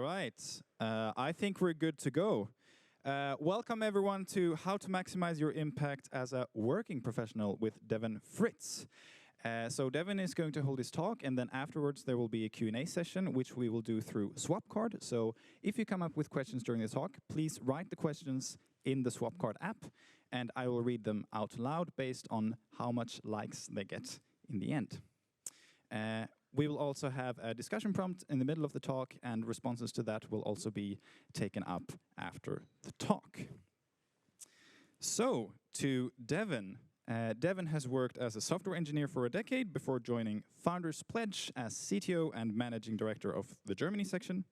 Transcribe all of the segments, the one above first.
right. I think we're good to go. Welcome everyone to How to Maximize Your Impact as a Working Professional with Devon Fritz. So Devon is going to hold his talk, and then afterwards there will be a Q&A session, which we will do through Swapcard. So if you come up with questions during the talk, please write the questions in the Swapcard app, and I will read them out loud based on how much likes they get in the end. We will also have a discussion prompt in the middle of the talk, and responses to that will also be taken up after the talk. So, to Devon. Devon has worked as a software engineer for a decade before joining Founders Pledge as CTO and managing director of the Germany section.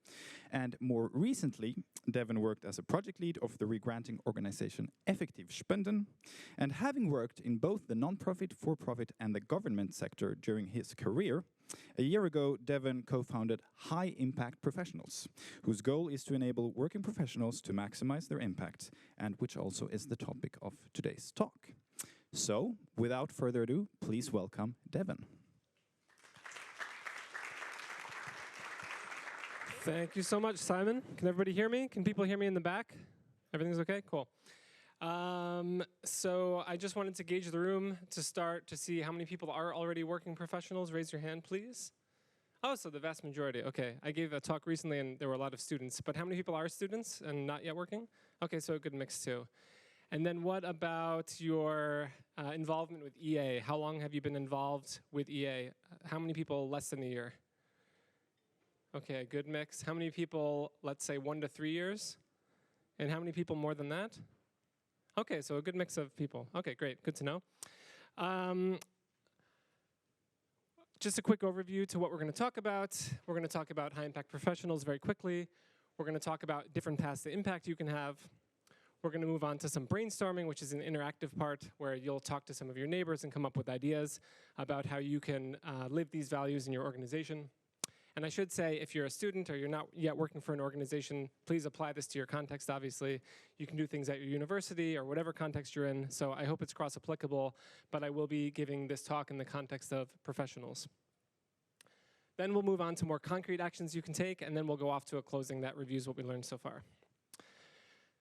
And more recently, Devon worked as a project lead of the regranting organization EAGxBerlin. And having worked in both the non-profit, for-profit and the government sector during his career, a year ago, Devon co-founded High Impact Professionals, whose goal is to enable working professionals to maximize their impact, and which also is the topic of today's talk. So, without further ado, please welcome Devon. Thank you so much, Simon. Can everybody hear me? Can people hear me in the back? Everything's okay? Cool. So I just wanted to gauge the room to start to see how many people are already working professionals. Raise your hand, please. Oh, so the vast majority. Okay, I gave a talk recently and there were a lot of students. But how many people are students and not yet working? Okay, so a good mix too. And then what about your involvement with EA? How long have you been involved with EA? How many people less than a year? Okay, a good mix. How many people, let's say 1 to 3 years? And how many people more than that? Okay, so a good mix of people. Okay, great, good to know. Just a quick overview to what we're going to talk about. We're going to talk about high impact professionals very quickly. We're going to talk about different paths to impact you can have. We're going to move on to some brainstorming, which is an interactive part where you'll talk to some of your neighbors and come up with ideas about how you can live these values in your organization. And I should say, if you're a student or you're not yet working for an organization, please apply this to your context, obviously. You can do things at your university or whatever context you're in, so I hope it's cross-applicable, but I will be giving this talk in the context of professionals. Then we'll move on to more concrete actions you can take, and then we'll go off to a closing that reviews what we learned so far.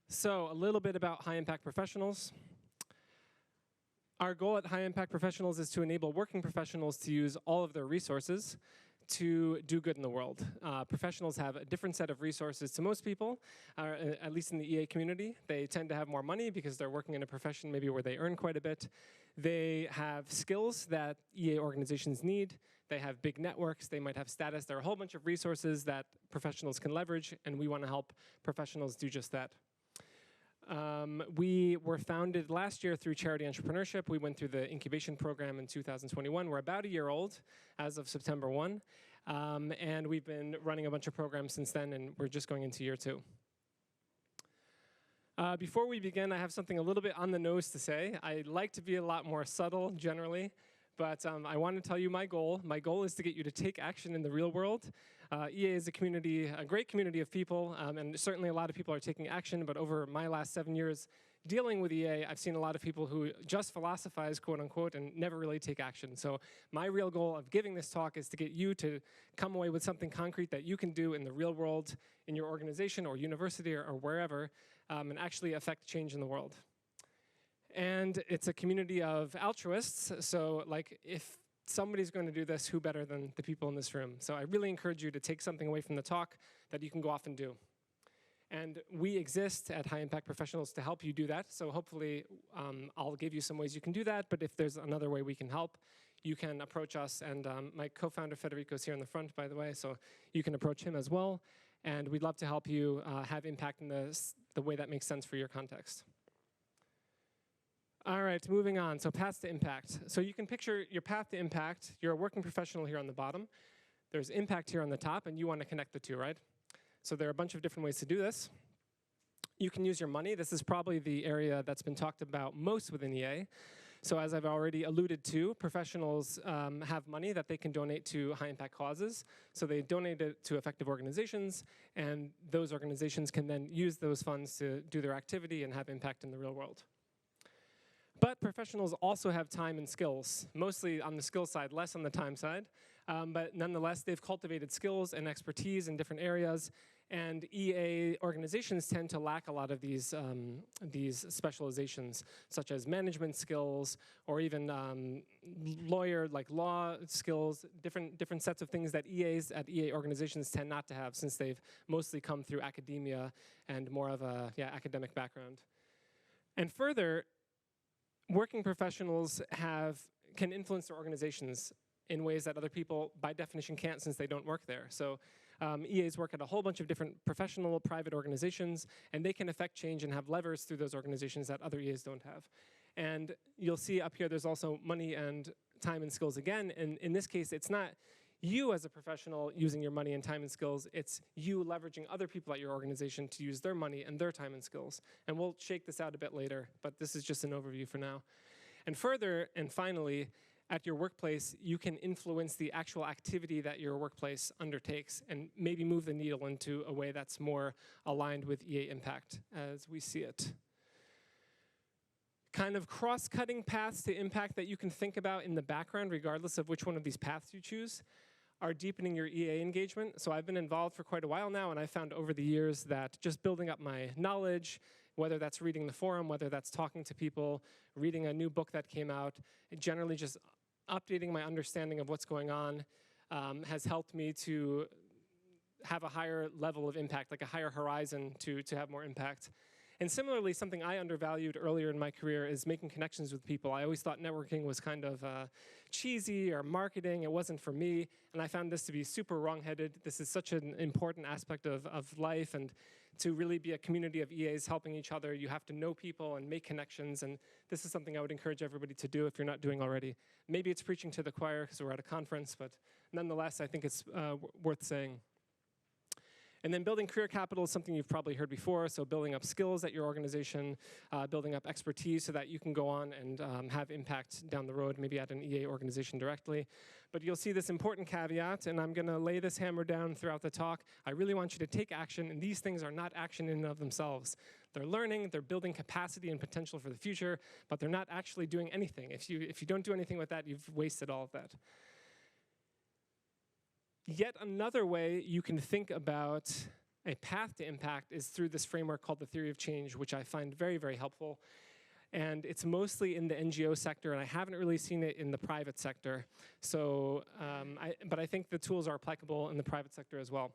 So a little bit about high impact professionals. Our goal at High Impact Professionals is to enable working professionals to use all of their resources to do good in the world. Professionals have a different set of resources to most people, at least in the EA community. They tend to have more money because they're working in a profession maybe where they earn quite a bit. They have skills that EA organizations need. They have big networks. They might have status. There are a whole bunch of resources that professionals can leverage, and we want to help professionals do just that. We were founded last year through charity entrepreneurship. We went through the incubation program in 2021. We're about a year old as of September 1. And we've been running a bunch of programs since then, and we're just going into year 2. Before we begin, I have something a little bit on the nose to say. I like to be a lot more subtle generally, but I want to tell you my goal. My goal is to get you to take action in the real world. EA is a community, a great community of people, and certainly a lot of people are taking action, but over my last 7 years dealing with EA, I've seen a lot of people who just philosophize, quote unquote, and never really take action. So my real goal of giving this talk is to get you to come away with something concrete that you can do in the real world, in your organization or university or wherever, and actually affect change in the world. And it's a community of altruists, so like if somebody's going to do this, who better than the people in this room? So I really encourage you to take something away from the talk that you can go off and do. And we exist at High Impact Professionals to help you do that. So hopefully I'll give you some ways you can do that, but if there's another way we can help, you can approach us. And my co-founder Federico's here in the front, by the way, so you can approach him as well. And we'd love to help you have impact in the way that makes sense for your context. All right, moving on. So paths to impact. So you can picture your path to impact. You're a working professional here on the bottom. There's impact here on the top, and you want to connect the two, right? So there are a bunch of different ways to do this. You can use your money. This is probably the area that's been talked about most within EA. So as I've already alluded to, professionals have money that they can donate to high-impact causes. So they donate it to effective organizations, and those organizations can then use those funds to do their activity and have impact in the real world. But professionals also have time and skills, mostly on the skill side, less on the time side. But nonetheless, they've cultivated skills and expertise in different areas, and EA organizations tend to lack a lot of these specializations, such as management skills, or even law skills, different sets of things that EAs at EA organizations tend not to have, since they've mostly come through academia and more of a academic background. And further, working professionals can influence their organizations in ways that other people, by definition, can't, since they don't work there. So EAs work at a whole bunch of different professional private organizations, and they can affect change and have levers through those organizations that other EAs don't have. And you'll see up here there's also money and time and skills again, and in this case it's not you as a professional using your money and time and skills, it's you leveraging other people at your organization to use their money and their time and skills. And we'll shake this out a bit later, but this is just an overview for now. And further, and finally, at your workplace, you can influence the actual activity that your workplace undertakes and maybe move the needle into a way that's more aligned with EA impact as we see it. Kind of cross-cutting paths to impact that you can think about in the background, regardless of which one of these paths you choose, are deepening your EA engagement. So I've been involved for quite a while now, and I found over the years that just building up my knowledge, whether that's reading the forum, whether that's talking to people, reading a new book that came out, generally just updating my understanding of what's going on has helped me to have a higher level of impact, like a higher horizon to have more impact. And similarly, something I undervalued earlier in my career is making connections with people. I always thought networking was kind of cheesy or marketing. It wasn't for me, and I found this to be super wrong-headed. This is such an important aspect of life, and to really be a community of EAs helping each other, you have to know people and make connections, and this is something I would encourage everybody to do if you're not doing already. Maybe it's preaching to the choir because we're at a conference, but nonetheless, I think it's worth saying. And then building career capital is something you've probably heard before, so building up skills at your organization, building up expertise so that you can go on and have impact down the road, maybe at an EA organization directly. But you'll see this important caveat, and I'm going to lay this hammer down throughout the talk. I really want you to take action, and these things are not action in and of themselves. They're learning, they're building capacity and potential for the future, but they're not actually doing anything. If you don't do anything with that, you've wasted all of that. Yet another way you can think about a path to impact is through this framework called the theory of change, which I find very, very helpful. And it's mostly in the NGO sector, and I haven't really seen it in the private sector. So, but I think the tools are applicable in the private sector as well.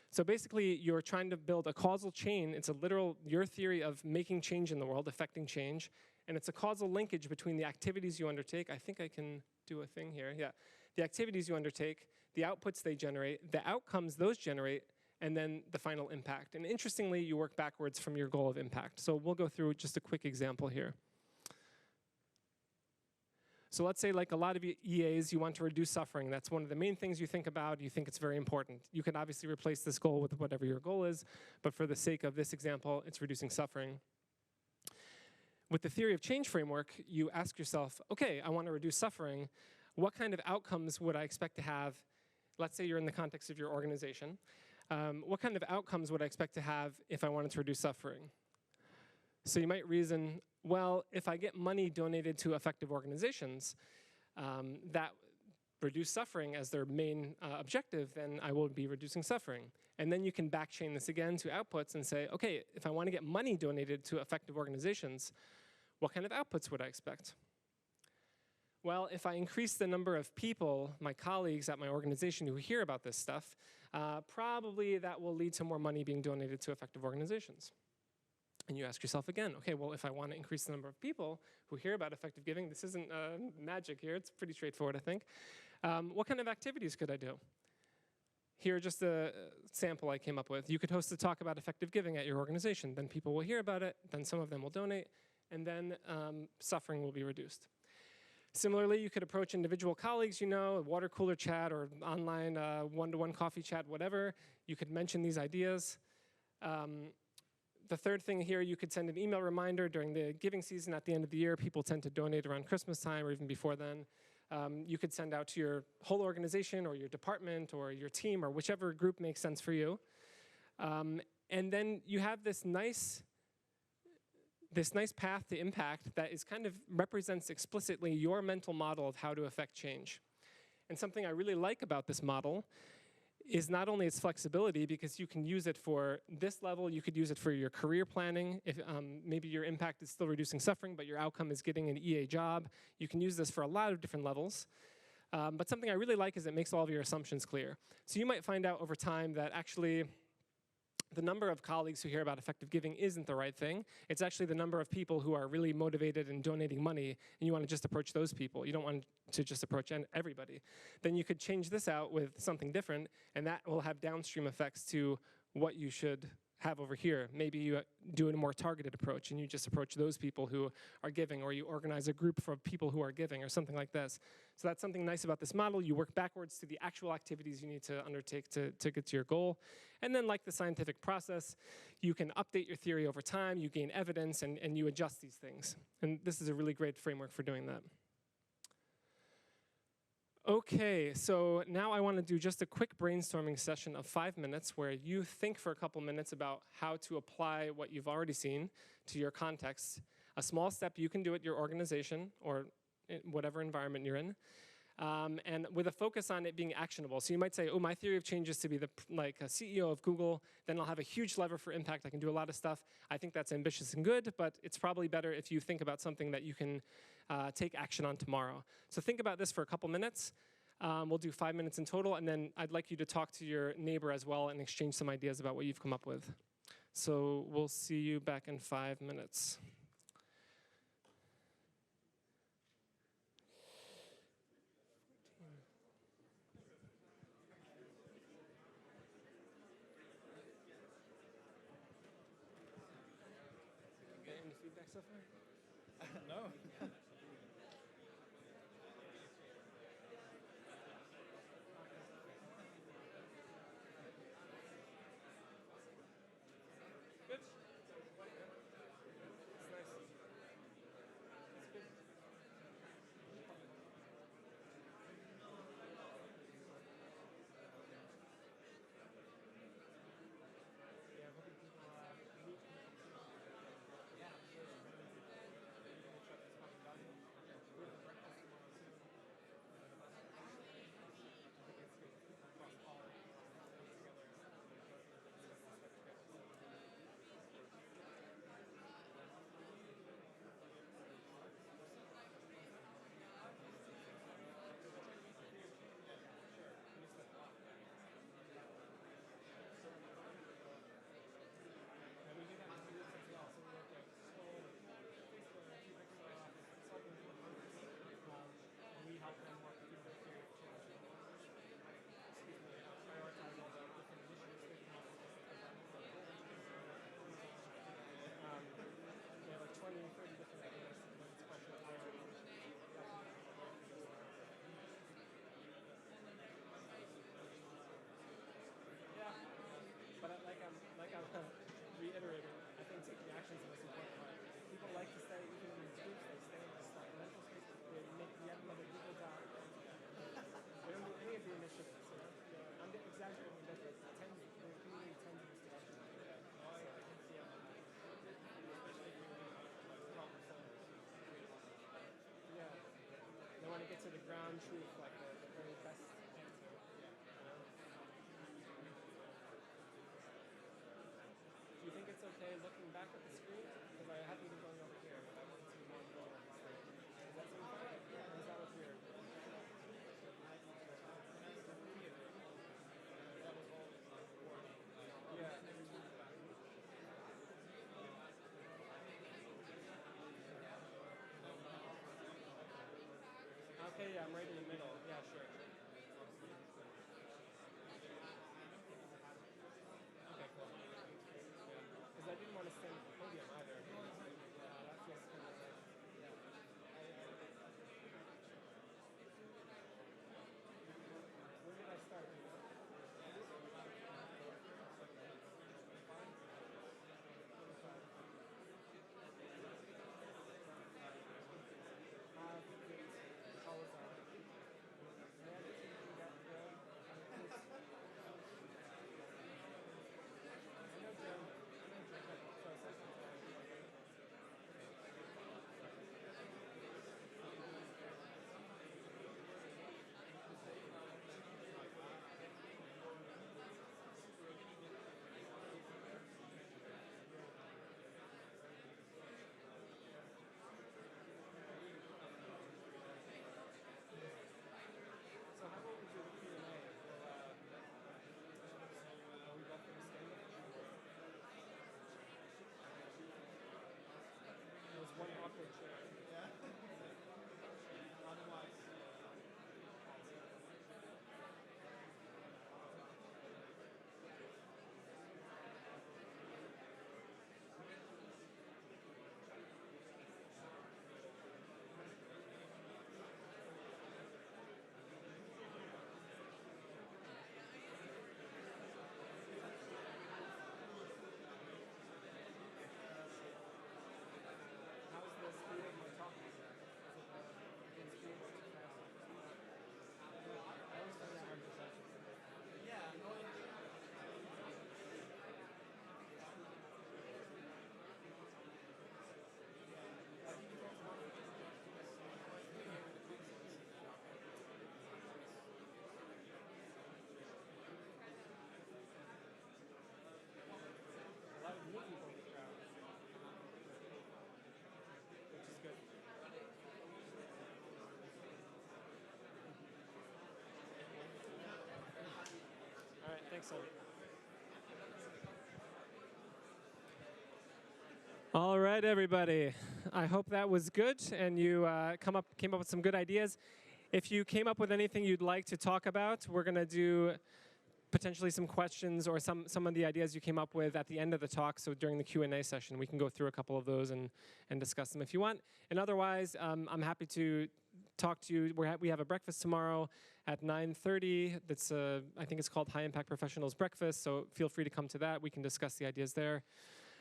So basically, you're trying to build a causal chain. It's a literal, your theory of making change in the world, affecting change. And it's a causal linkage between the activities you undertake. I think I can do a thing here, yeah. The activities you undertake, the outputs they generate, the outcomes those generate, and then the final impact. And interestingly, you work backwards from your goal of impact. So we'll go through just a quick example here. So let's say, like a lot of EAs, you want to reduce suffering. That's one of the main things you think about. You think it's very important. You can obviously replace this goal with whatever your goal is, but for the sake of this example, it's reducing suffering. With the theory of change framework, you ask yourself, okay, I want to reduce suffering. What kind of outcomes would I expect to have? Let's say you're in the context of your organization. What kind of outcomes would I expect to have if I wanted to reduce suffering? So you might reason, well, if I get money donated to effective organizations that reduce suffering as their main objective, then I will be reducing suffering. And then you can backchain this again to outputs and say, okay, if I want to get money donated to effective organizations, what kind of outputs would I expect? Well, if I increase the number of people, my colleagues at my organization who hear about this stuff, probably that will lead to more money being donated to effective organizations. And you ask yourself again, okay, well, if I want to increase the number of people who hear about effective giving, this isn't magic here, it's pretty straightforward, I think. What kind of activities could I do? Here, just a sample I came up with. You could host a talk about effective giving at your organization. Then people will hear about it, then some of them will donate, and then suffering will be reduced. Similarly, you could approach individual colleagues, you know, a water cooler chat or online one-to-one coffee chat, whatever. You could mention these ideas. The third thing here, you could send an email reminder during the giving season at the end of the year. People tend to donate around Christmas time or even before then. You could send out to your whole organization or your department or your team or whichever group makes sense for you. And then you have this nice path to impact that is kind of represents explicitly your mental model of how to affect change. And something I really like about this model is not only its flexibility, because you can use it for this level, you could use it for your career planning. If maybe your impact is still reducing suffering, but your outcome is getting an EA job. You can use this for a lot of different levels. But something I really like is it makes all of your assumptions clear. So you might find out over time that actually the number of colleagues who hear about effective giving isn't the right thing. It's actually the number of people who are really motivated and donating money, and you want to just approach those people. You don't want to just approach everybody. Then you could change this out with something different, and that will have downstream effects to what you should have over here. Maybe you do a more targeted approach, and you just approach those people who are giving, or you organize a group for people who are giving, or something like this. So that's something nice about this model. You work backwards to the actual activities you need to undertake to get to your goal. And then, like the scientific process, you can update your theory over time, you gain evidence, and you adjust these things. And this is a really great framework for doing that. Okay, so now I want to do just a quick brainstorming session of 5 minutes where you think for a couple minutes about how to apply what you've already seen to your context. A small step you can do at your organization or in whatever environment you're in, and with a focus on it being actionable. So you might say, oh, my theory of change is to be like a CEO of Google, then I'll have a huge lever for impact, I can do a lot of stuff. I think that's ambitious and good, but it's probably better if you think about something that you can take action on tomorrow. So think about this for a couple minutes. We'll do 5 minutes in total, and then I'd like you to talk to your neighbor as well and exchange some ideas about what you've come up with. So we'll see you back in 5 minutes. Any feedback so far? No. Good. It's nice. It's good. Yeah, I'm hoping people meet. Yeah, sure. Reiterating, I think taking action is the most important part. People like to stay, even in these groups, they stay in this mental space, they make yet another Google job. They don't do any of the initiatives, you know? I'm exaggerating a bit, but the community tends in this direction. Yeah. They want to get to the ground truth, like the very best answer. Do you think it's okay looking back at the screen? Because I haven't been going over here, but I want to more go over the screen. Does that seem fine? Or does that look weird? Yeah. Okay, yeah, I'm right in the middle. Yeah, sure. Okay, cool. Because I didn't want to stand at the podium either. That feels kind of like, when did I start? How was that? All right, everybody. I hope that was good and you came up with some good ideas. If you came up with anything you'd like to talk about, we're going to do potentially some questions or some of the ideas you came up with at the end of the talk. So during the Q&A session, we can go through a couple of those and discuss them if you want. And otherwise, I'm happy to talk to you. We have a breakfast tomorrow at 9:30. That's I think it's called High Impact Professionals Breakfast. So feel free to come to that. We can discuss the ideas there.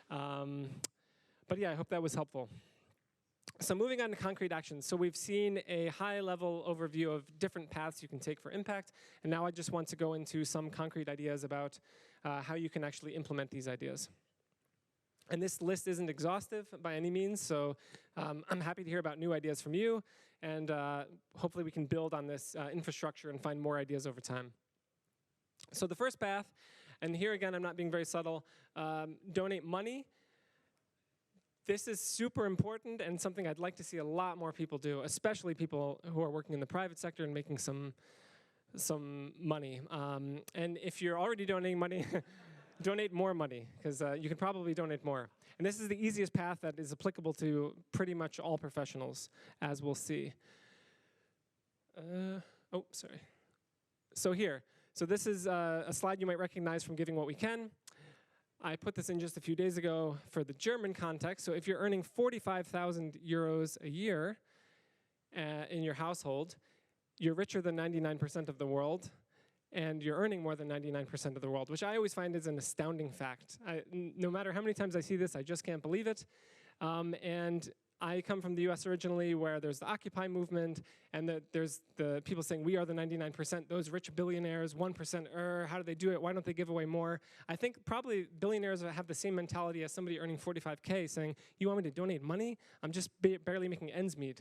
But yeah, I hope that was helpful. So moving on to concrete actions. So we've seen a high-level overview of different paths you can take for impact, and now I just want to go into some concrete ideas about how you can actually implement these ideas. And this list isn't exhaustive by any means, so I'm happy to hear about new ideas from you, and hopefully we can build on this infrastructure and find more ideas over time. So the first path, and here again I'm not being very subtle, donate money. This is super important and something I'd like to see a lot more people do, especially people who are working in the private sector and making some money. And if you're already donating money, donate more money, because you can probably donate more. And this is the easiest path that is applicable to pretty much all professionals, as we'll see. Oh, sorry. So here. So this is a slide you might recognize from Giving What We Can. I put this in just a few days ago for the German context. So if you're earning 45,000 euros a year in your household, you're richer than 99% of the world, and you're earning more than 99% of the world, which I always find is an astounding fact. No matter how many times I see this, I just can't believe it. And I come from the US originally, where there's the Occupy movement, and there's the people saying we are the 99%, those rich billionaires, 1%, how do they do it? Why don't they give away more? I think probably billionaires have the same mentality as somebody earning 45K saying, you want me to donate money? I'm just barely making ends meet.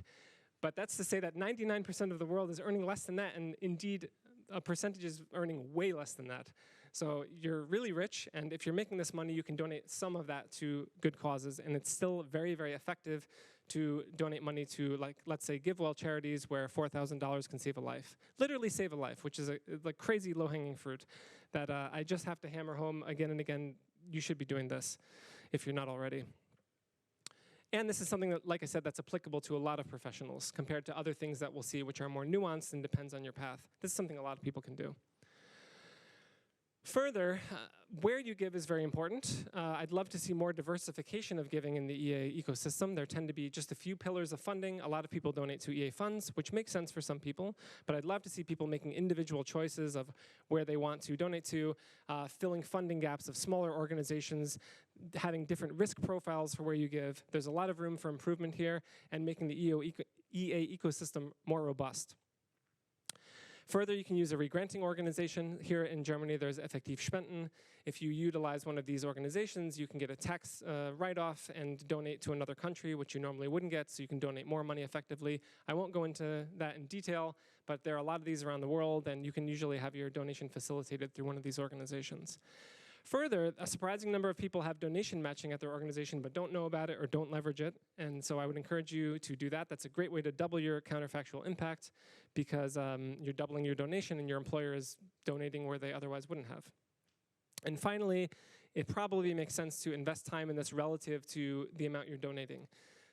But that's to say that 99% of the world is earning less than that, and indeed a percentage is earning way less than that. So you're really rich, and if you're making this money, you can donate some of that to good causes, and it's still very, very effective to donate money to, like, let's say, GiveWell charities where $4,000 can save a life. Literally save a life, which is a crazy low-hanging fruit that I just have to hammer home again and again. You should be doing this if you're not already. And this is something that, like I said, that's applicable to a lot of professionals compared to other things that we'll see which are more nuanced and depends on your path. This is something a lot of people can do. Further, where you give is very important. I'd love to see more diversification of giving in the EA ecosystem. There tend to be just a few pillars of funding. A lot of people donate to EA funds, which makes sense for some people, but I'd love to see people making individual choices of where they want to donate to, filling funding gaps of smaller organizations, having different risk profiles for where you give. There's a lot of room for improvement here, and making the EA ecosystem more robust. Further, you can use a regranting organization. Here in Germany, there's EAGxBerlin. If you utilize one of these organizations, you can get a tax write-off and donate to another country, which you normally wouldn't get, so you can donate more money effectively. I won't go into that in detail, but there are a lot of these around the world, and you can usually have your donation facilitated through one of these organizations. Further, a surprising number of people have donation matching at their organization but don't know about it or don't leverage it, and so I would encourage you to do that. That's a great way to double your counterfactual impact, because you're doubling your donation and your employer is donating where they otherwise wouldn't have. And finally, it probably makes sense to invest time in this relative to the amount you're donating.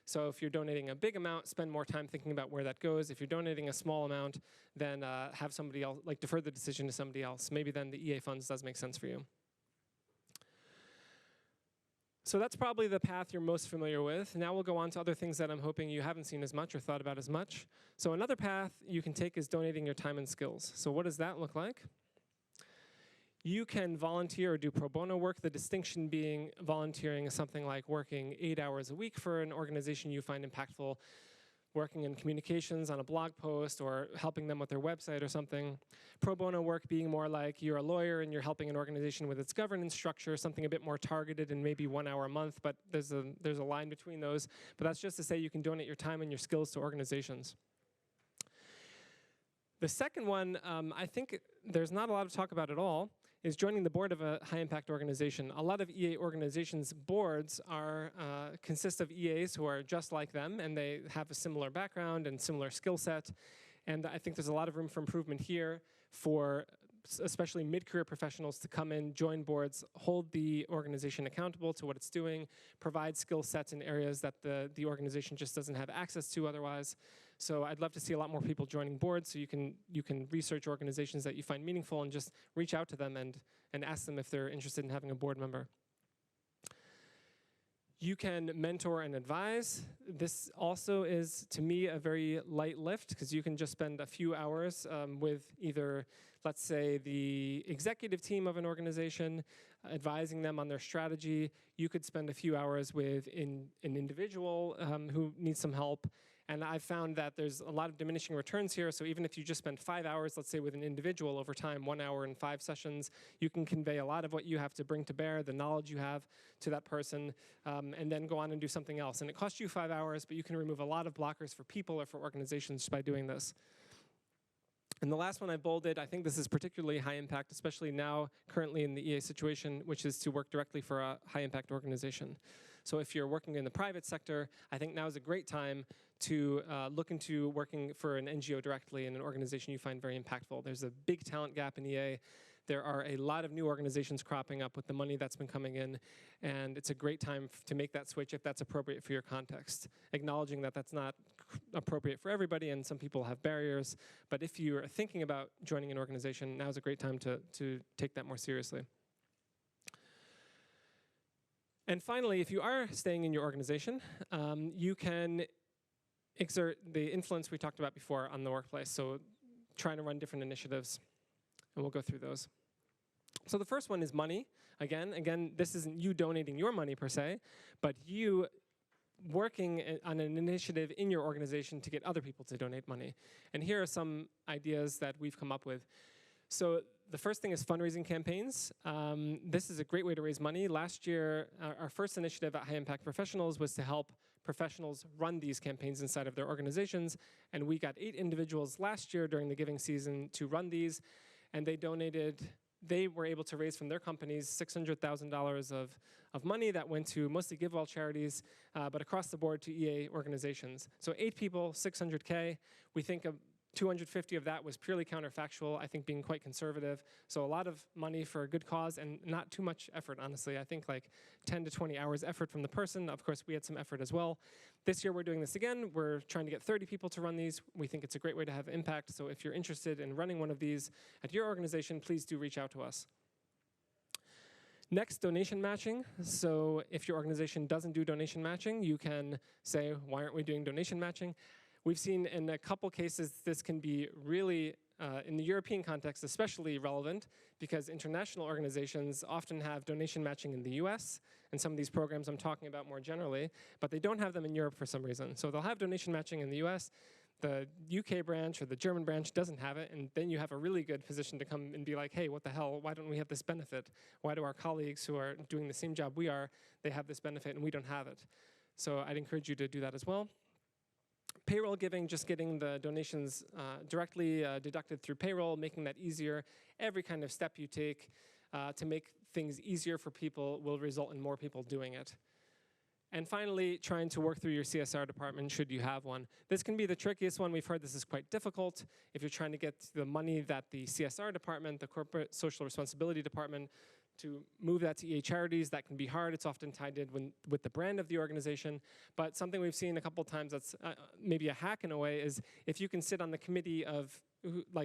So if you're donating a big amount, spend more time thinking about where that goes. If you're donating a small amount, then have somebody else, like defer the decision to somebody else. Maybe then the EA funds does make sense for you. So that's probably the path you're most familiar with. Now we'll go on to other things that I'm hoping you haven't seen as much or thought about as much. So another path you can take is donating your time and skills. So what does that look like? You can volunteer or do pro bono work, the distinction being volunteering is something like working 8 hours a week for an organization you find impactful, working in communications on a blog post or helping them with their website or something. Pro bono work being more like you're a lawyer and you're helping an organization with its governance structure, something a bit more targeted and maybe 1 hour a month, but there's a line between those. But that's just to say you can donate your time and your skills to organizations. The second one, I think there's not a lot to talk about at all, is joining the board of a high-impact organization. A lot of EA organizations' boards consist of EAs who are just like them, and they have a similar background and similar skill set. And I think there's a lot of room for improvement here for especially mid-career professionals, to come in, join boards, hold the organization accountable to what it's doing, provide skill sets in areas that the organization just doesn't have access to otherwise. So I'd love to see a lot more people joining boards, so you can research organizations that you find meaningful and just reach out to them and ask them if they're interested in having a board member. You can mentor and advise. This also is, to me, a very light lift, because you can just spend a few hours with either, let's say, the executive team of an organization, advising them on their strategy. You could spend a few hours with an individual who needs some help. And I've found that there's a lot of diminishing returns here. So even if you just spend 5 hours, let's say, with an individual over time, 1 hour and 5 sessions, you can convey a lot of what you have to bring to bear, the knowledge you have to that person, and then go on and do something else. And it costs you 5 hours, but you can remove a lot of blockers for people or for organizations by doing this. And the last one I bolded, I think this is particularly high impact, especially now, currently in the EA situation, which is to work directly for a high impact organization. So if you're working in the private sector, I think now is a great time to look into working for an NGO directly in an organization you find very impactful. There's a big talent gap in EA. There are a lot of new organizations cropping up with the money that's been coming in, and it's a great time to make that switch if that's appropriate for your context. Acknowledging that that's not appropriate for everybody and some people have barriers, but if you're thinking about joining an organization, now's a great time to take that more seriously. And finally, if you are staying in your organization, you can exert the influence we talked about before on the workplace, so trying to run different initiatives, and we'll go through those. So the first one is money. Again, this isn't you donating your money per se, but you working on an initiative in your organization to get other people to donate money. And here are some ideas that we've come up with. So the first thing is fundraising campaigns. This is a great way to raise money. Last year, our first initiative at High Impact Professionals was to help professionals run these campaigns inside of their organizations. And we got 8 individuals last year during the giving season to run these. And they were able to raise from their companies $600,000 of money that went to mostly GiveWell charities, but across the board to EA organizations. So 8 people, 600K. We think of 250 of that was purely counterfactual, I think being quite conservative. So a lot of money for a good cause and not too much effort, honestly. I think like 10 to 20 hours effort from the person. Of course, we had some effort as well. This year we're doing this again. We're trying to get 30 people to run these. We think it's a great way to have impact. So if you're interested in running one of these at your organization, please do reach out to us. Next, donation matching. So if your organization doesn't do donation matching, you can say, why aren't we doing donation matching? We've seen in a couple cases this can be really, in the European context, especially relevant because international organizations often have donation matching in the US and some of these programs I'm talking about more generally, but they don't have them in Europe for some reason. So they'll have donation matching in the US, the UK branch or the German branch doesn't have it, and then you have a really good position to come and be like, hey, what the hell, why don't we have this benefit? Why do our colleagues who are doing the same job we are, they have this benefit and we don't have it? So I'd encourage you to do that as well. Payroll giving, just getting the donations directly deducted through payroll, making that easier. Every kind of step you take to make things easier for people will result in more people doing it. And finally, trying to work through your CSR department, should you have one. This can be the trickiest one. We've heard this is quite difficult. If you're trying to get the money that the CSR department, the Corporate Social Responsibility Department, to move that to EA charities, that can be hard. It's often tied in with the brand of the organization. But something we've seen a couple times that's maybe a hack in a way is if you can sit on the committee of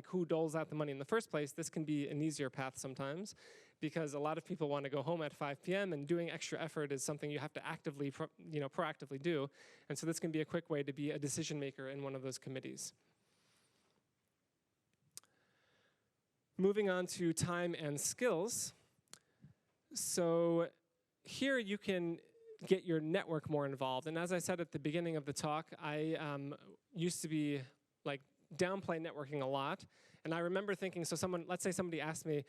who doles out the money in the first place, this can be an easier path sometimes because a lot of people want to go home at 5 p.m. and doing extra effort is something you have to actively, proactively do. And so this can be a quick way to be a decision maker in one of those committees. Moving on to time and skills. So here you can get your network more involved. And as I said at the beginning of the talk, I used to be downplay networking a lot. And I remember thinking, so let's say somebody asked me,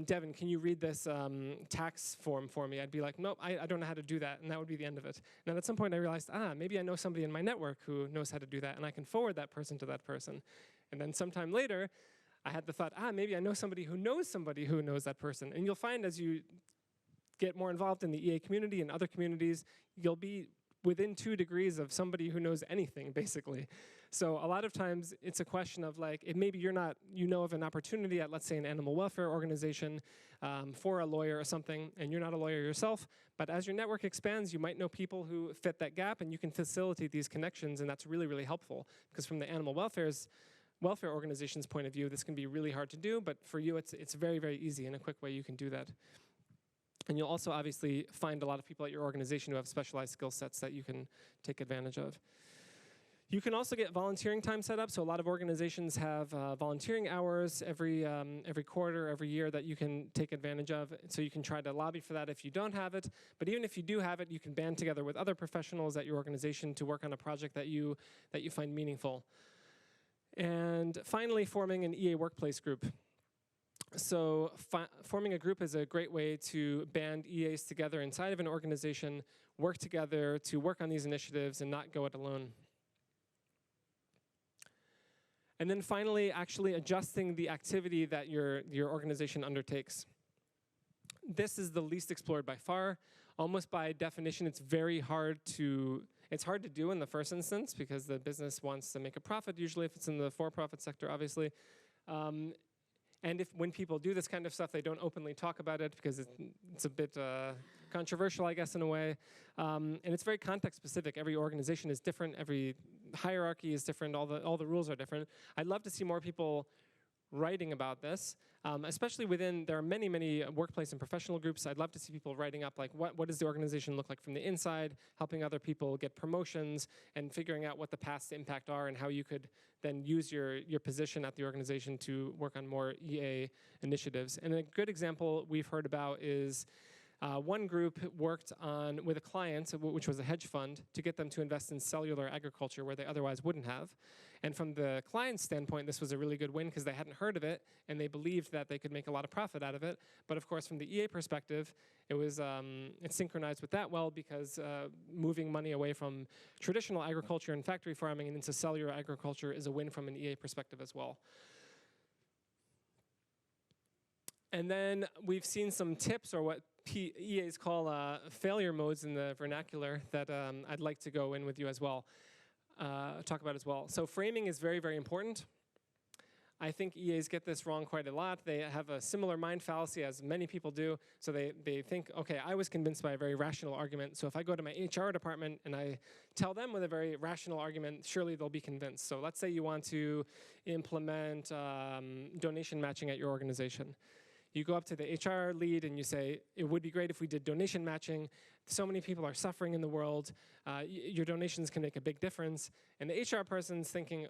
Devon, can you read this tax form for me? I'd be like, nope, I don't know how to do that. And that would be the end of it. And at some point I realized, maybe I know somebody in my network who knows how to do that. And I can forward that person to that person. And then sometime later, I had the thought, maybe I know somebody who knows that person. And you'll find as you get more involved in the EA community and other communities, you'll be within 2 degrees of somebody who knows anything, basically. So a lot of times it's a question of like, maybe you're not, you know of an opportunity at, let's say, an animal welfare organization for a lawyer or something, and you're not a lawyer yourself, but as your network expands, you might know people who fit that gap, and you can facilitate these connections, and that's really, really helpful. Because from the animal welfare organization's point of view, this can be really hard to do, but for you, it's very, very easy. In a quick way, you can do that. And you'll also obviously find a lot of people at your organization who have specialized skill sets that you can take advantage of. You can also get volunteering time set up. So a lot of organizations have volunteering hours every quarter, every year that you can take advantage of. So you can try to lobby for that if you don't have it. But even if you do have it, you can band together with other professionals at your organization to work on a project that you find meaningful. And finally, forming an EA workplace group. So forming a group is a great way to band EAs together inside of an organization, work together to work on these initiatives and not go it alone. And then finally, actually adjusting the activity that your organization undertakes. This is the least explored by far. Almost by definition, it's hard to do in the first instance because the business wants to make a profit, usually if it's in the for-profit sector, obviously. And when people do this kind of stuff, they don't openly talk about it because it's a bit controversial, I guess, in a way. And it's very context-specific. Every organization is different. Every hierarchy is different. All the rules are different. I'd love to see more people writing about this, especially there are many, many workplace and professional groups. I'd love to see people writing up, like, what does the organization look like from the inside, helping other people get promotions, and figuring out what the past impact are and how you could then use your position at the organization to work on more EA initiatives. And a good example we've heard about is one group worked with a client, which was a hedge fund, to get them to invest in cellular agriculture where they otherwise wouldn't have. And from the client's standpoint, this was a really good win because they hadn't heard of it, and they believed that they could make a lot of profit out of it. But of course, from the EA perspective, it synchronized with that well because moving money away from traditional agriculture and factory farming and into cellular agriculture is a win from an EA perspective as well. And then we've seen some tips, or what EAs call failure modes in the vernacular, that I'd like to go in with you as well, talk about as well. So framing is very, very important. I think EAs get this wrong quite a lot. They have a similar mind fallacy as many people do. So they think, okay, I was convinced by a very rational argument. So if I go to my HR department and I tell them with a very rational argument, surely they'll be convinced. So let's say you want to implement donation matching at your organization. You go up to the HR lead and you say, it would be great if we did donation matching. So many people are suffering in the world. Your donations can make a big difference. And the HR person's thinking,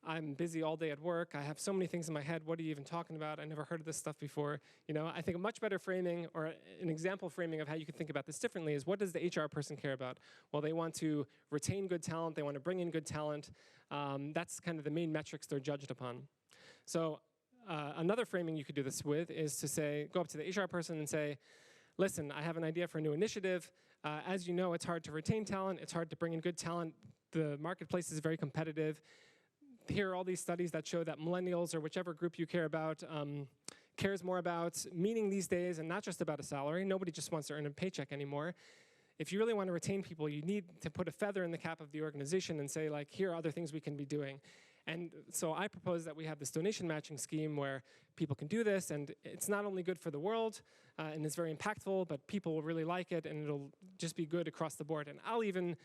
I'm busy all day at work. I have so many things in my head. What are you even talking about? I never heard of this stuff before. I think a much better framing, or an example framing of how you could think about this differently, is what does the HR person care about? Well, they want to retain good talent. They want to bring in good talent. That's kind of the main metrics they're judged upon. So another framing you could do this with is to say, go up to the HR person and say, listen, I have an idea for a new initiative. As you know, it's hard to retain talent. It's hard to bring in good talent. The marketplace is very competitive. Here are all these studies that show that millennials, or whichever group you care about, cares more about meaning these days and not just about a salary. Nobody just wants to earn a paycheck anymore. If you really want to retain people, you need to put a feather in the cap of the organization and say, like, here are other things we can be doing. And so I propose that we have this donation matching scheme where people can do this, and it's not only good for the world, and it's very impactful, but people will really like it, and it'll just be good across the board. And I'll even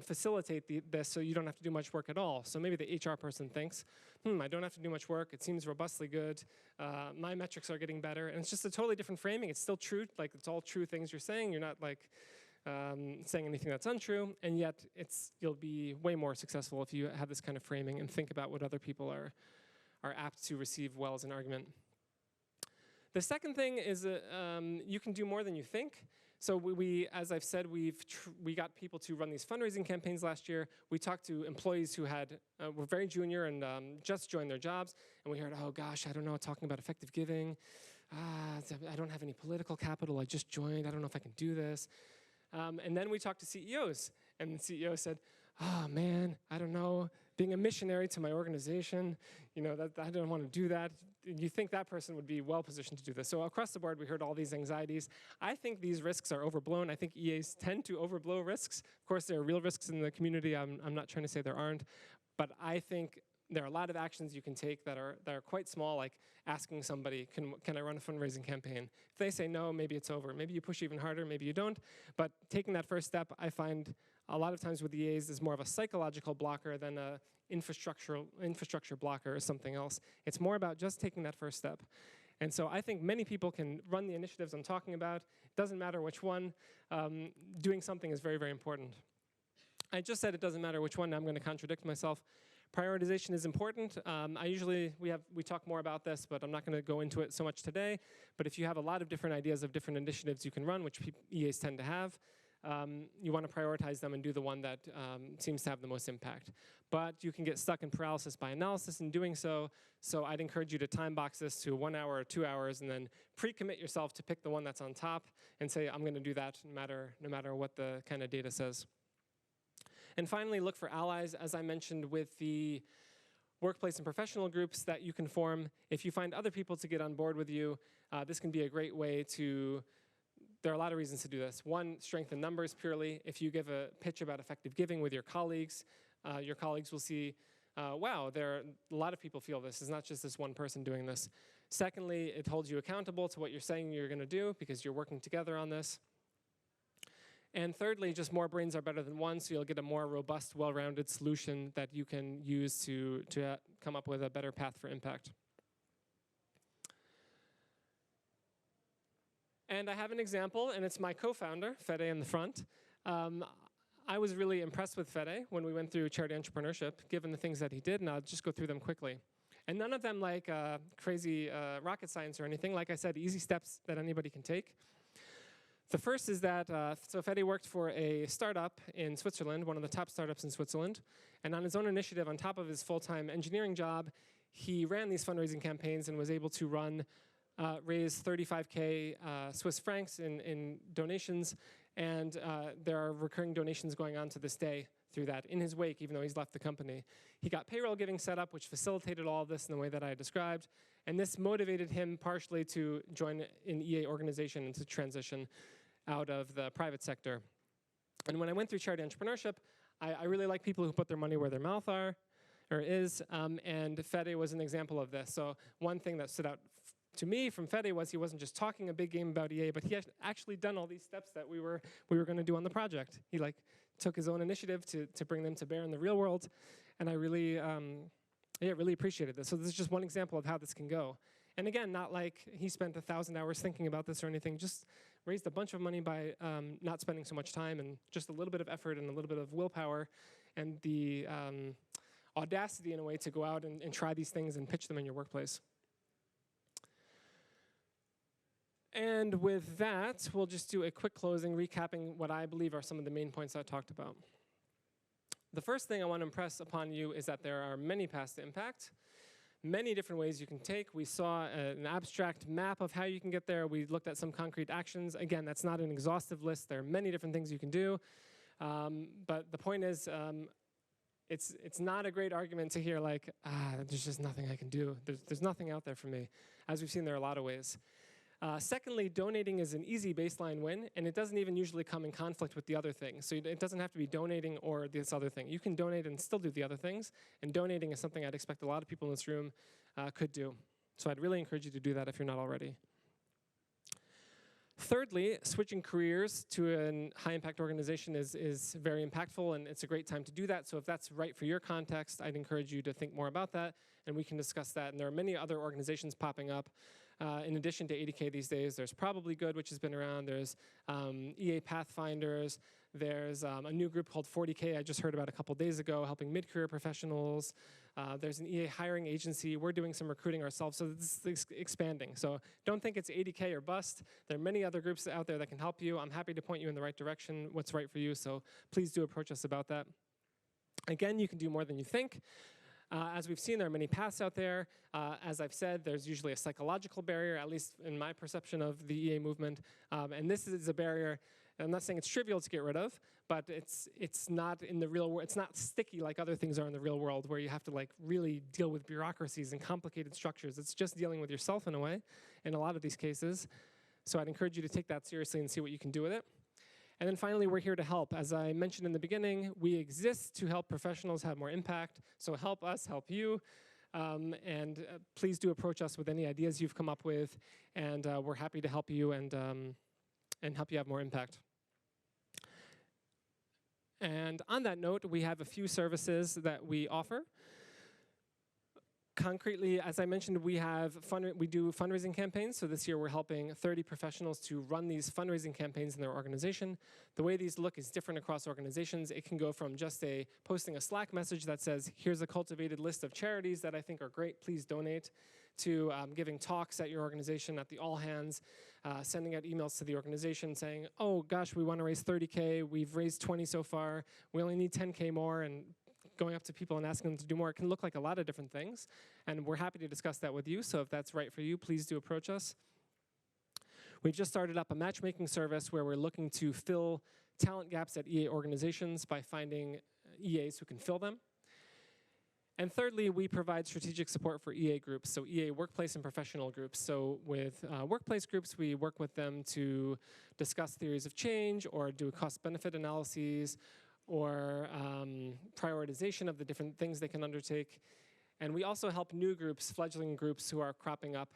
facilitate this so you don't have to do much work at all. So maybe the HR person thinks, I don't have to do much work. It seems robustly good. My metrics are getting better. And it's just a totally different framing. It's still true. Like, it's all true things you're saying. You're not, like, saying anything that's untrue, and yet you'll be way more successful if you have this kind of framing and think about what other people are apt to receive well as an argument. The second thing is you can do more than you think. So as I've said, we got people to run these fundraising campaigns last year. We talked to employees who were very junior and just joined their jobs, and we heard, oh gosh, I don't know, talking about effective giving. I don't have any political capital. I just joined. I don't know if I can do this. And then we talked to CEOs, and the CEO said, oh man, I don't know, being a missionary to my organization, I don't want to do that. you think that person would be well positioned to do this. So across the board, we heard all these anxieties. I think these risks are overblown. I think EAs tend to overblow risks. Of course, there are real risks in the community. I'm not trying to say there aren't, but I think there are a lot of actions you can take that are quite small, like asking somebody, can I run a fundraising campaign? If they say no, maybe it's over. Maybe you push even harder, maybe you don't. But taking that first step, I find a lot of times with EAs is more of a psychological blocker than a infrastructure blocker or something else. It's more about just taking that first step. And so I think many people can run the initiatives I'm talking about. It doesn't matter which one. Doing something is very, very important. I just said it doesn't matter which one. Now I'm going to contradict myself. Prioritization is important. We talk more about this, but I'm not going to go into it so much today. But if you have a lot of different ideas of different initiatives you can run, which EAs tend to have, you want to prioritize them and do the one that seems to have the most impact. But you can get stuck in paralysis by analysis in doing so. So I'd encourage you to time box this to 1 hour or 2 hours, and then pre-commit yourself to pick the one that's on top and say, I'm going to do that no matter what the kind of data says. And finally, look for allies, as I mentioned, with the workplace and professional groups that you can form. If you find other people to get on board with you, this can be a great way to, there are a lot of reasons to do this. One, strengthen numbers purely. If you give a pitch about effective giving with your colleagues will see, wow, a lot of people feel this. It's not just this one person doing this. Secondly, it holds you accountable to what you're saying you're going to do because you're working together on this. And thirdly, just more brains are better than one, so you'll get a more robust, well-rounded solution that you can use to come up with a better path for impact. And I have an example, and it's my co-founder, Fede in the front. I was really impressed with Fede when we went through charity entrepreneurship, given the things that he did, and I'll just go through them quickly. And none of them like crazy rocket science or anything. Like I said, easy steps that anybody can take. The first is that, so Fede worked for a startup in Switzerland, one of the top startups in Switzerland. And on his own initiative, on top of his full-time engineering job, he ran these fundraising campaigns and was able to raise 35K Swiss francs in donations. And there are recurring donations going on to this day through that in his wake, even though he's left the company. He got payroll giving set up, which facilitated all of this in the way that I described. And this motivated him partially to join an EA organization and to transition out of the private sector. And when I went through charity entrepreneurship, I really like people who put their money where their mouth is, and Fede was an example of this. So one thing that stood out to me from Fede was he wasn't just talking a big game about EA, but he had actually done all these steps that we were going to do on the project. He took his own initiative to bring them to bear in the real world, and I really appreciated this. So this is just one example of how this can go. And again, not like he spent 1,000 hours thinking about this or anything, just raised a bunch of money by not spending so much time and just a little bit of effort and a little bit of willpower and the audacity in a way to go out and try these things and pitch them in your workplace. And with that, we'll just do a quick closing, recapping what I believe are some of the main points I talked about. The first thing I want to impress upon you is that there are many paths to impact, many different ways you can take. We saw an abstract map of how you can get there. We looked at some concrete actions. Again, that's not an exhaustive list. There are many different things you can do. But the point is, it's not a great argument to hear like, there's just nothing I can do. There's nothing out there for me. As we've seen, there are a lot of ways. Secondly, donating is an easy baseline win, and it doesn't even usually come in conflict with the other things. So it doesn't have to be donating or this other thing. You can donate and still do the other things, and donating is something I'd expect a lot of people in this room could do. So I'd really encourage you to do that if you're not already. Thirdly, switching careers to a high-impact organization is very impactful, and it's a great time to do that. So if that's right for your context, I'd encourage you to think more about that, and we can discuss that. And there are many other organizations popping up. In addition to 80K these days, there's Probably Good, which has been around. There's EA Pathfinders. There's a new group called 40K I just heard about a couple days ago, helping mid-career professionals. There's an EA hiring agency. We're doing some recruiting ourselves, so this is expanding. So don't think it's 80K or bust. There are many other groups out there that can help you. I'm happy to point you in the right direction, what's right for you, so please do approach us about that. Again, you can do more than you think. As we've seen, there are many paths out there. As I've said, there's usually a psychological barrier, at least in my perception of the EA movement. And this is a barrier And I'm not saying it's trivial to get rid of, but it's not in the real world. It's not sticky like other things are in the real world, where you have to like really deal with bureaucracies and complicated structures. It's just dealing with yourself in a way, in a lot of these cases. So I'd encourage you to take that seriously and see what you can do with it. And then finally, we're here to help. As I mentioned in the beginning, we exist to help professionals have more impact. So help us help you. Please do approach us with any ideas you've come up with, and we're happy to help you and help you have more impact. And on that note, we have a few services that we offer. Concretely, as I mentioned, we do fundraising campaigns. So this year we're helping 30 professionals to run these fundraising campaigns in their organization. The way these look is different across organizations. It can go from just posting a Slack message that says, here's a cultivated list of charities that I think are great, please donate, to giving talks at your organization at the all hands, sending out emails to the organization saying, oh gosh, we want to raise 30K, we've raised 20 so far, we only need 10K more, and going up to people and asking them to do more. It can look like a lot of different things, and we're happy to discuss that with you. So if that's right for you, please do approach us. We've just started up a matchmaking service where we're looking to fill talent gaps at EA organizations by finding EAs who can fill them. And thirdly, we provide strategic support for EA groups, so EA workplace and professional groups. So with workplace groups, we work with them to discuss theories of change or do cost-benefit analyses, or prioritization of the different things they can undertake. And we also help new groups, fledgling groups who are cropping up,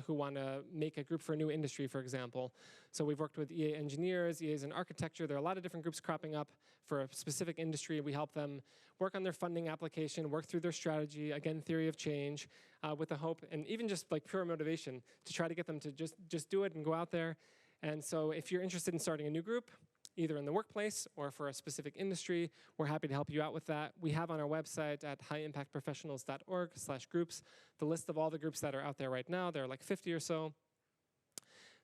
who want to make a group for a new industry, for example. So we've worked with EA engineers, EAs in architecture. There are a lot of different groups cropping up for a specific industry. We help them work on their funding application, work through their strategy, again, theory of change, with the hope, and even just like pure motivation, to try to get them to just do it and go out there. And so if you're interested in starting a new group, either in the workplace or for a specific industry, we're happy to help you out with that. We have on our website at highimpactprofessionals.org/groups the list of all the groups that are out there right now. There are like 50 or so.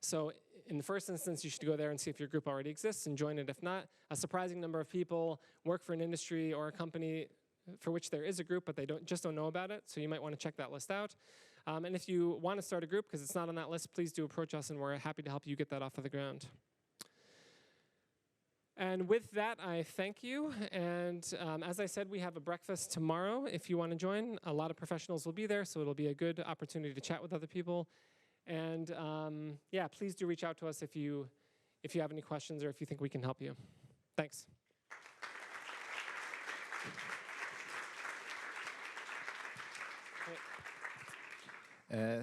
So in the first instance, you should go there and see if your group already exists and join it. If not, a surprising number of people work for an industry or a company for which there is a group, but they just don't know about it. So you might want to check that list out. And if you want to start a group, because it's not on that list, please do approach us, and we're happy to help you get that off of the ground. And with that, I thank you. And as I said, we have a breakfast tomorrow if you want to join. A lot of professionals will be there, so it'll be a good opportunity to chat with other people. And yeah, please do reach out to us if you have any questions or if you think we can help you. Thanks.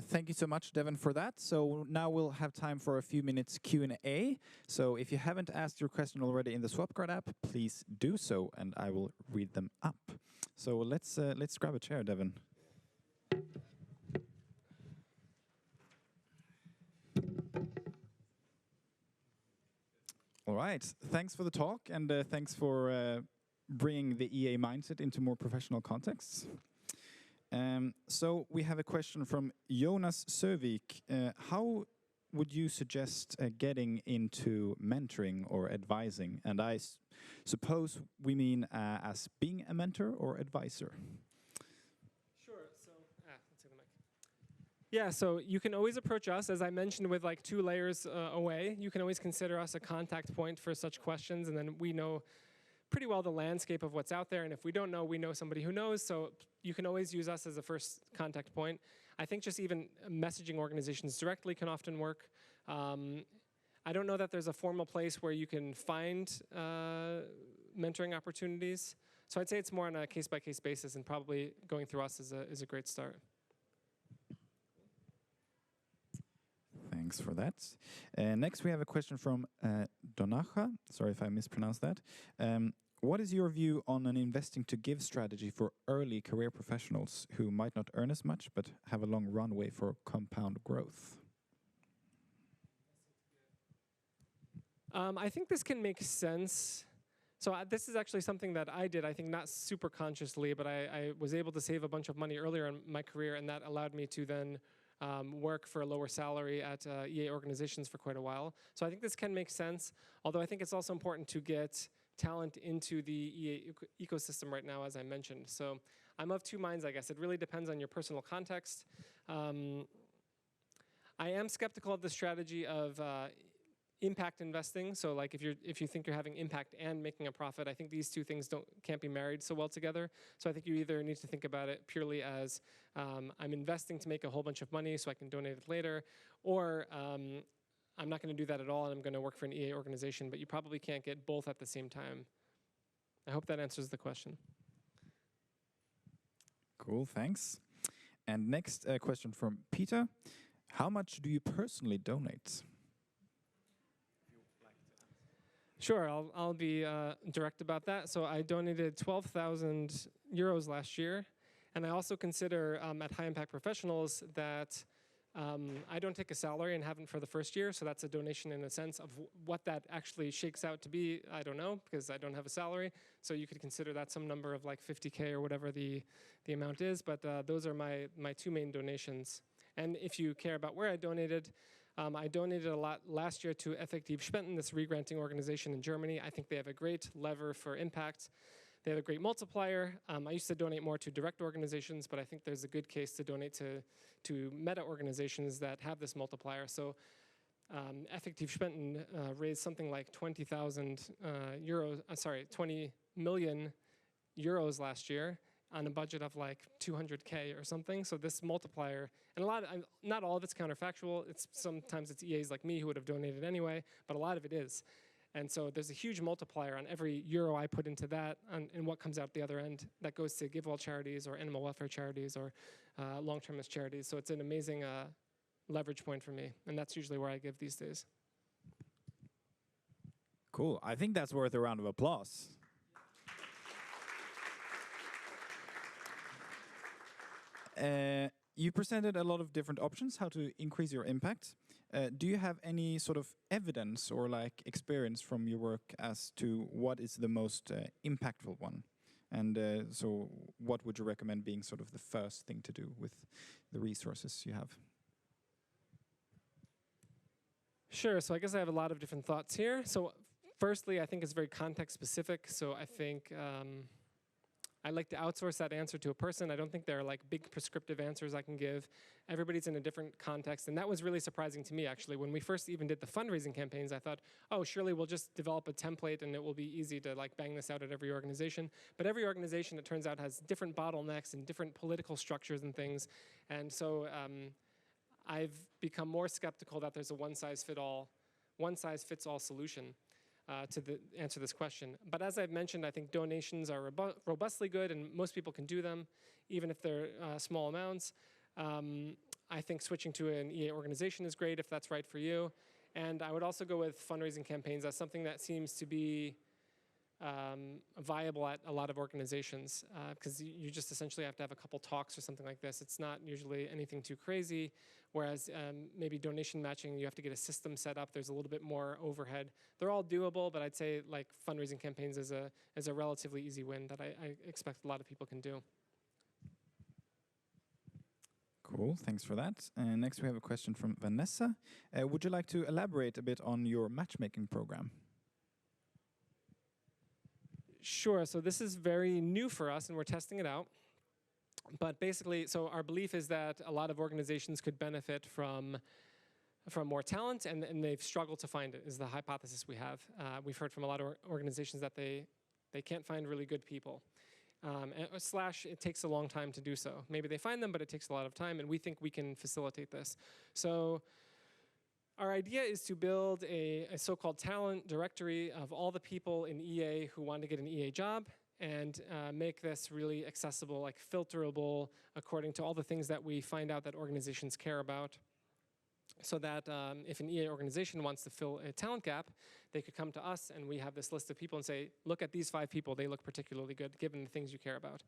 Thank you so much, Devon, for that. So now we'll have time for a few minutes Q&A. So if you haven't asked your question already in the SwapCard app, please do so, and I will read them up. So let's grab a chair, Devon. All right. Thanks for the talk, and thanks for bringing the EA mindset into more professional contexts. So we have a question from Jonas Sövik. How would you suggest getting into mentoring or advising? And I suppose we mean as being a mentor or advisor. Sure. So, let's see the mic. Yeah, so you can always approach us, as I mentioned, with like 2 layers away. You can always consider us a contact point for such questions, and then we know pretty well the landscape of what's out there, and if we don't know, we know somebody who knows, so you can always use us as a first contact point. I think just even messaging organizations directly can often work. I don't know that there's a formal place where you can find mentoring opportunities, so I'd say it's more on a case-by-case basis, and probably going through us is a great start. Thanks for that. Next, we have a question from Donacha. Sorry if I mispronounced that. What is your view on an investing to give strategy for early career professionals who might not earn as much but have a long runway for compound growth? I think this can make sense. So this is actually something that I did, I think not super consciously, but I was able to save a bunch of money earlier in my career, and that allowed me to then work for a lower salary at EA organizations for quite a while. So I think this can make sense, although I think it's also important to get talent into the EA ecosystem right now, as I mentioned. So I'm of 2 minds, I guess. It really depends on your personal context. I am skeptical of the strategy of impact investing. So like if you think you're having impact and making a profit, I think these two things can't be married so well together. So I think you either need to think about it purely as I'm investing to make a whole bunch of money so I can donate it later, or I'm not going to do that at all and I'm going to work for an EA organization, but you probably can't get both at the same time. I hope that answers the question. Cool, thanks. And next question from Peter. How much do you personally donate? Sure, I'll be direct about that. So I donated 12,000 euros last year. And I also consider at High Impact Professionals that I don't take a salary and haven't for the first year. So that's a donation in a sense of what that actually shakes out to be. I don't know because I don't have a salary. So you could consider that some number of like 50K or whatever the amount is. But those are my two main donations. And if you care about where I donated a lot last year to EAGxBerlin, this re-granting organization in Germany. I think they have a great lever for impact. They have a great multiplier. I used to donate more to direct organizations, but I think there's a good case to donate to meta organizations that have this multiplier. So EAGxBerlin raised something like 20 million euros last year on a budget of like 200K or something. So this multiplier, and not all of it's counterfactual. Sometimes it's EAs like me who would have donated anyway, but a lot of it is. And so there's a huge multiplier on every euro I put into that and what comes out the other end that goes to GiveWell charities or animal welfare charities or long-termist charities. So it's an amazing leverage point for me. And that's usually where I give these days. Cool. I think that's worth a round of applause. You presented a lot of different options how to increase your impact. Do you have any sort of evidence or like experience from your work as to what is the most impactful one? And so what would you recommend being sort of the first thing to do with the resources you have? Sure, so I guess I have a lot of different thoughts here. So firstly, I think it's very context specific. So I think I like to outsource that answer to a person. I don't think there are like big prescriptive answers I can give. Everybody's in a different context. And that was really surprising to me, actually. When we first even did the fundraising campaigns, I thought, oh, surely we'll just develop a template and it will be easy to like bang this out at every organization. But every organization, it turns out, has different bottlenecks and different political structures and things. And so I've become more skeptical that there's a one-size-fits-all solution to answer this question. But as I've mentioned, I think donations are robustly good and most people can do them, even if they're small amounts. I think switching to an EA organization is great if that's right for you. And I would also go with fundraising campaigns as something that seems to be viable at a lot of organizations because you just essentially have to have a couple talks or something like this. It's not usually anything too crazy, whereas maybe donation matching, you have to get a system set up. There's a little bit more overhead. They're all doable, but I'd say like fundraising campaigns is a relatively easy win that I expect a lot of people can do. Cool, thanks for that. And next we have a question from Vanessa. Would you like to elaborate a bit on your matchmaking program? Sure, so this is very new for us and we're testing it out. But basically, so our belief is that a lot of organizations could benefit from more talent and they've struggled to find it, is the hypothesis we have. We've heard from a lot of organizations that they can't find really good people. / it takes a long time to do so. Maybe they find them, but it takes a lot of time and we think we can facilitate this. So our idea is to build a so-called talent directory of all the people in EA who want to get an EA job and make this really accessible, like filterable according to all the things that we find out that organizations care about. So that if an EA organization wants to fill a talent gap, they could come to us and we have this list of people and say, look at these 5 people, they look particularly good given the things you care about.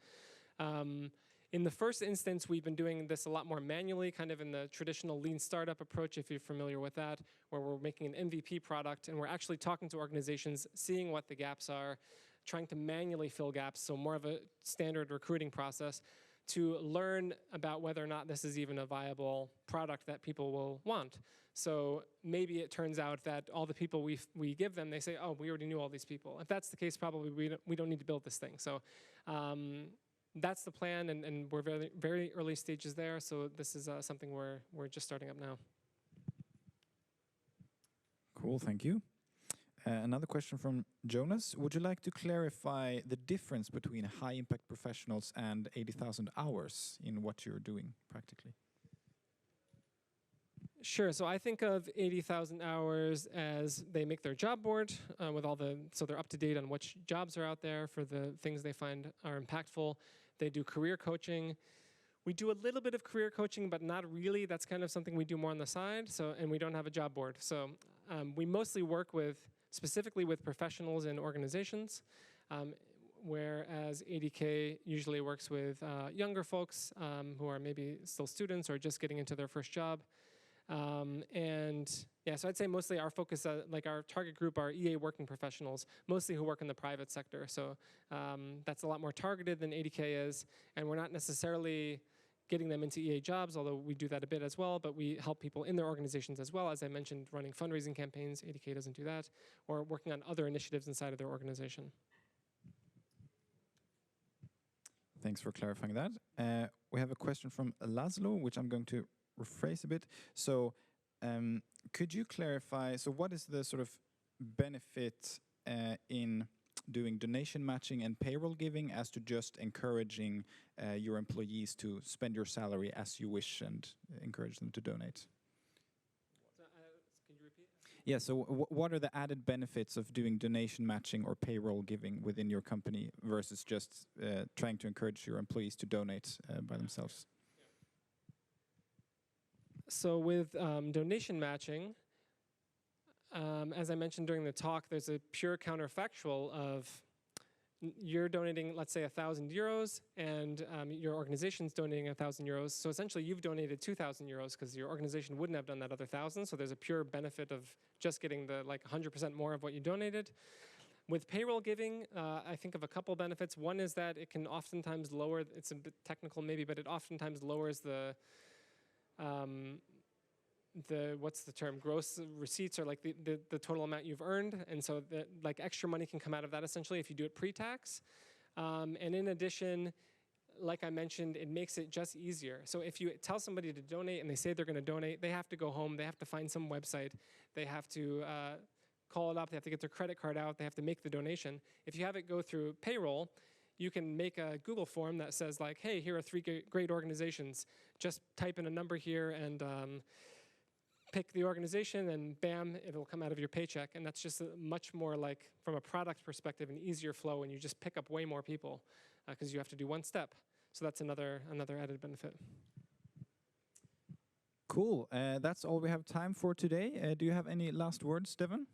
In the first instance, we've been doing this a lot more manually, kind of in the traditional lean startup approach, if you're familiar with that, where we're making an MVP product and we're actually talking to organizations, seeing what the gaps are, trying to manually fill gaps, so more of a standard recruiting process to learn about whether or not this is even a viable product that people will want. So maybe it turns out that all the people we give them, they say, oh, we already knew all these people. If that's the case, probably we don't need to build this thing. So that's the plan, and we're very, very early stages there. So this is something we're just starting up now. Cool, thank you. Another question from Jonas. Would you like to clarify the difference between high impact professionals and 80,000 hours in what you're doing practically? Sure, so I think of 80,000 hours as they make their job board with all so they're up to date on which jobs are out there for the things they find are impactful. They do career coaching. We do a little bit of career coaching, but not really. That's kind of something we do more on the side. And we don't have a job board. So we mostly work specifically with professionals and organizations, whereas 80K usually works with younger folks who are maybe still students or just getting into their first job. So I'd say mostly our focus, like our target group are EA working professionals, mostly who work in the private sector. So that's a lot more targeted than 80K is, and we're not necessarily getting them into EA jobs, although we do that a bit as well, but we help people in their organizations as well. As I mentioned, running fundraising campaigns, 80K doesn't do that, or working on other initiatives inside of their organization. Thanks for clarifying that. We have a question from Laszlo, which I'm going to rephrase a bit. So could you clarify, so what is the sort of benefit in doing donation matching and payroll giving as to just encouraging your employees to spend your salary as you wish and encourage them to donate? Can you repeat? Yeah, so what are the added benefits of doing donation matching or payroll giving within your company versus just trying to encourage your employees to donate by themselves? So with donation matching, as I mentioned during the talk, there's a pure counterfactual of you're donating, let's say, 1,000 euros, and your organization's donating 1,000 euros. So essentially, you've donated 2,000 euros because your organization wouldn't have done that other 1,000. So there's a pure benefit of just getting the 100% more of what you donated. With payroll giving, I think of a couple benefits. One is that it can oftentimes lower. It's a bit technical maybe, but it oftentimes lowers the what's the term, gross receipts, or like the total amount you've earned, and so extra money can come out of that essentially if you do it pre-tax. And in addition, like I mentioned, it makes it just easier. So if you tell somebody to donate and they say they're going to donate, they have to go home, they have to find some website, they have to call it up, they have to get their credit card out, they have to make the donation. If you have it go through payroll, you can make a Google form that says like, hey, here are 3 great organizations. Just type in a number here and pick the organization, and bam, it'll come out of your paycheck. And that's just much more like, from a product perspective, an easier flow, and you just pick up way more people because you have to do one step. So that's another added benefit. Cool. That's all we have time for today. Do you have any last words, Devon?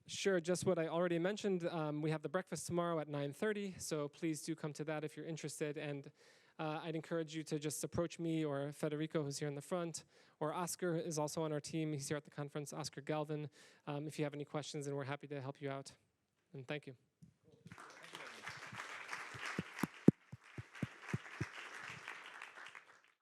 Sure, just what I already mentioned. We have the breakfast tomorrow at 9:30, so please do come to that if you're interested. And I'd encourage you to just approach me or Federico, who's here in the front, or Oscar is also on our team. He's here at the conference, Oscar Galvin, if you have any questions, and we're happy to help you out. And thank you.